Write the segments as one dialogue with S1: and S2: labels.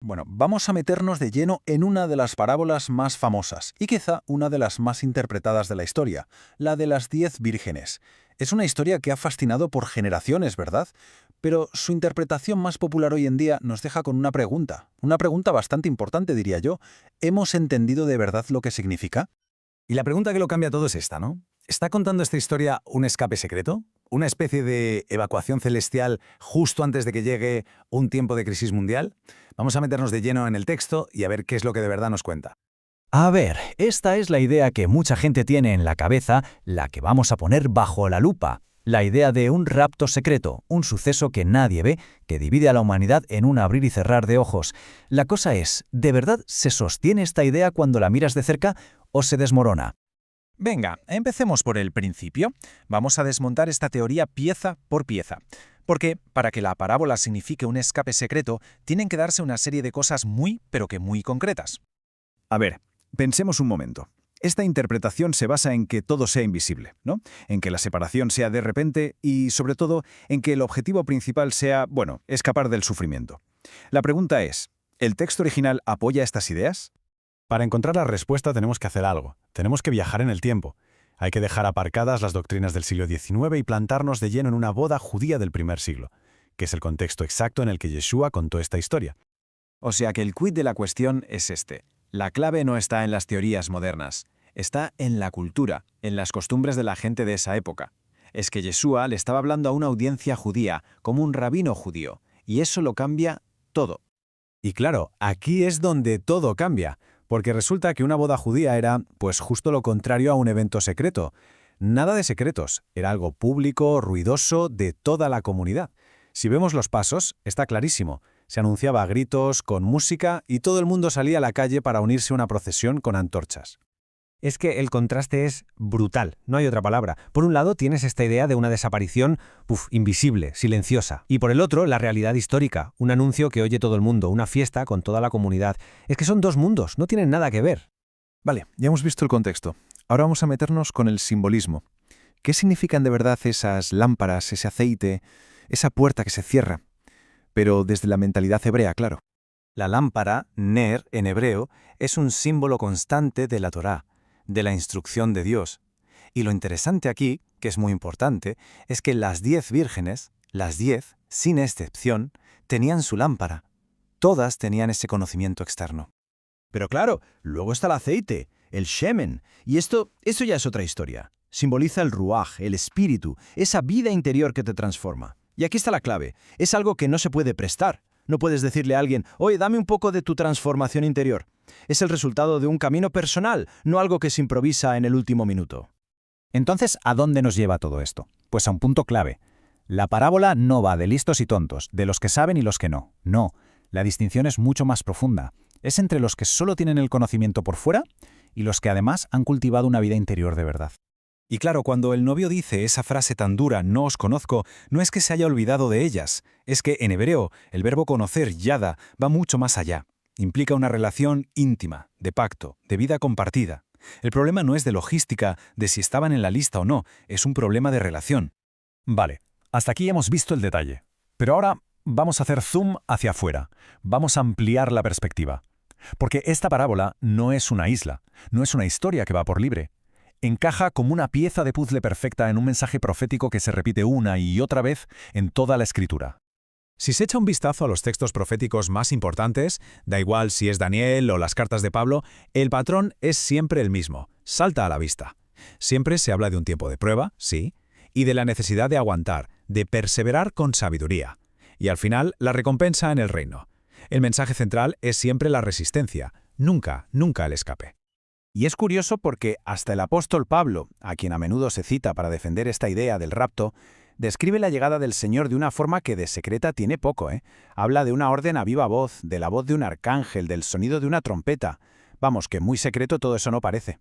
S1: Bueno, vamos a meternos de lleno en una de las parábolas más famosas y quizá una de las más interpretadas de la historia, la de las 10 vírgenes. Es una historia que ha fascinado por generaciones, ¿verdad? Pero su interpretación más popular hoy en día nos deja con una pregunta bastante importante, diría yo. ¿Hemos entendido de verdad lo que significa?
S2: Y la pregunta que lo cambia todo es esta, ¿no? ¿Está contando esta historia un escape secreto? ¿Una especie de evacuación celestial justo antes de que llegue un tiempo de crisis mundial? Vamos a meternos de lleno en el texto y a ver qué es lo que de verdad nos cuenta.
S3: A ver, esta es la idea que mucha gente tiene en la cabeza, la que vamos a poner bajo la lupa. La idea de un rapto secreto, un suceso que nadie ve, que divide a la humanidad en un abrir y cerrar de ojos. La cosa es, ¿de verdad se sostiene esta idea cuando la miras de cerca o se desmorona?
S1: Venga, empecemos por el principio. Vamos a desmontar esta teoría pieza por pieza. Porque, para que la parábola signifique un escape secreto, tienen que darse una serie de cosas pero que muy concretas.
S2: A ver, pensemos un momento. Esta interpretación se basa en que todo sea invisible, ¿no? En que la separación sea de repente y, sobre todo, en que el objetivo principal sea, escapar del sufrimiento. La pregunta es, ¿el texto original apoya estas ideas?
S4: Para encontrar la respuesta tenemos que hacer algo. Tenemos que viajar en el tiempo. Hay que dejar aparcadas las doctrinas del siglo XIX y plantarnos de lleno en una boda judía del primer siglo, que es el contexto exacto en el que Yeshua contó esta historia.
S5: O sea que el quid de la cuestión es este. La clave no está en las teorías modernas, está en la cultura, en las costumbres de la gente de esa época. Es que Yeshua le estaba hablando a una audiencia judía, como un rabino judío, y eso lo cambia todo.
S4: Y claro, aquí es donde todo cambia, porque resulta que una boda judía era, pues justo lo contrario a un evento secreto. Nada de secretos, era algo público, ruidoso, de toda la comunidad. Si vemos los pasos, está clarísimo. Se anunciaba a gritos, con música, y todo el mundo salía a la calle para unirse a una procesión con antorchas.
S6: Es que el contraste es brutal, no hay otra palabra. Por un lado tienes esta idea de una desaparición invisible, silenciosa. Y por el otro, la realidad histórica, un anuncio que oye todo el mundo, una fiesta con toda la comunidad. Es que son dos mundos, no tienen nada que ver.
S1: Vale, ya hemos visto el contexto. Ahora vamos a meternos con el simbolismo. ¿Qué significan de verdad esas lámparas, ese aceite, esa puerta que se cierra? Pero desde la mentalidad hebrea, claro.
S3: La lámpara, ner en hebreo, es un símbolo constante de la Torá, de la instrucción de Dios. Y lo interesante aquí, que es muy importante, es que las 10 vírgenes, las 10, sin excepción, tenían su lámpara. Todas tenían ese conocimiento externo.
S7: Pero claro, luego está el aceite, el shemen, y eso ya es otra historia. Simboliza el ruaj, el espíritu, esa vida interior que te transforma. Y aquí está la clave, es algo que no se puede prestar. No puedes decirle a alguien, oye, dame un poco de tu transformación interior. Es el resultado de un camino personal, no algo que se improvisa en el último minuto.
S3: Entonces, ¿a dónde nos lleva todo esto? Pues a un punto clave. La parábola no va de listos y tontos, de los que saben y los que no. No, la distinción es mucho más profunda. Es entre los que solo tienen el conocimiento por fuera y los que además han cultivado una vida interior de verdad.
S2: Y claro, cuando el novio dice esa frase tan dura, no os conozco, no es que se haya olvidado de ellas, es que en hebreo el verbo conocer, yada, va mucho más allá. Implica una relación íntima, de pacto, de vida compartida. El problema no es de logística, de si estaban en la lista o no, es un problema de relación.
S4: Vale, hasta aquí hemos visto el detalle. Pero ahora vamos a hacer zoom hacia afuera. Vamos a ampliar la perspectiva. Porque esta parábola no es una isla, no es una historia que va por libre. Encaja como una pieza de puzzle perfecta en un mensaje profético que se repite una y otra vez en toda la Escritura.
S2: Si se echa un vistazo a los textos proféticos más importantes, da igual si es Daniel o las cartas de Pablo, el patrón es siempre el mismo, salta a la vista. Siempre se habla de un tiempo de prueba, sí, y de la necesidad de aguantar, de perseverar con sabiduría. Y al final, la recompensa en el reino. El mensaje central es siempre la resistencia, nunca el escape.
S5: Y es curioso porque hasta el apóstol Pablo, a quien a menudo se cita para defender esta idea del rapto, describe la llegada del Señor de una forma que de secreta tiene poco, ¿eh? Habla de una orden a viva voz, de la voz de un arcángel, del sonido de una trompeta. Vamos, que muy secreto todo eso no parece.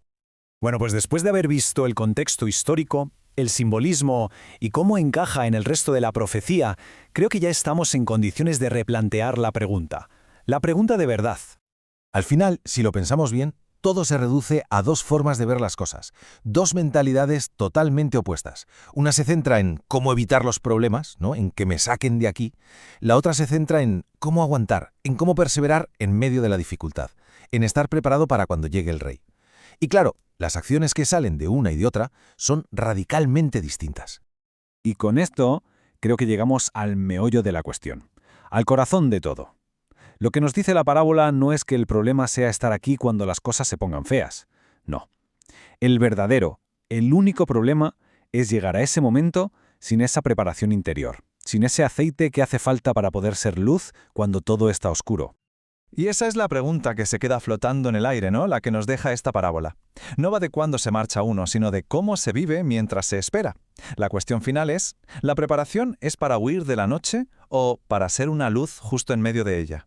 S2: Bueno, pues después de haber visto el contexto histórico, el simbolismo y cómo encaja en el resto de la profecía, creo que ya estamos en condiciones de replantear la pregunta. La pregunta de verdad.
S8: Al final, si lo pensamos bien, todo se reduce a dos formas de ver las cosas, dos mentalidades totalmente opuestas. Una se centra en cómo evitar los problemas, ¿no? En que me saquen de aquí. La otra se centra en cómo aguantar, en cómo perseverar en medio de la dificultad, en estar preparado para cuando llegue el rey. Y claro, las acciones que salen de una y de otra son radicalmente distintas.
S5: Y con esto creo que llegamos al meollo de la cuestión, al corazón de todo. Lo que nos dice la parábola no es que el problema sea estar aquí cuando las cosas se pongan feas. No. El verdadero, el único problema es llegar a ese momento sin esa preparación interior, sin ese aceite que hace falta para poder ser luz cuando todo está oscuro.
S9: Y esa es la pregunta que se queda flotando en el aire, ¿no? La que nos deja esta parábola. No va de cuándo se marcha uno, sino de cómo se vive mientras se espera. La cuestión final es, ¿la preparación es para huir de la noche o para ser una luz justo en medio de ella?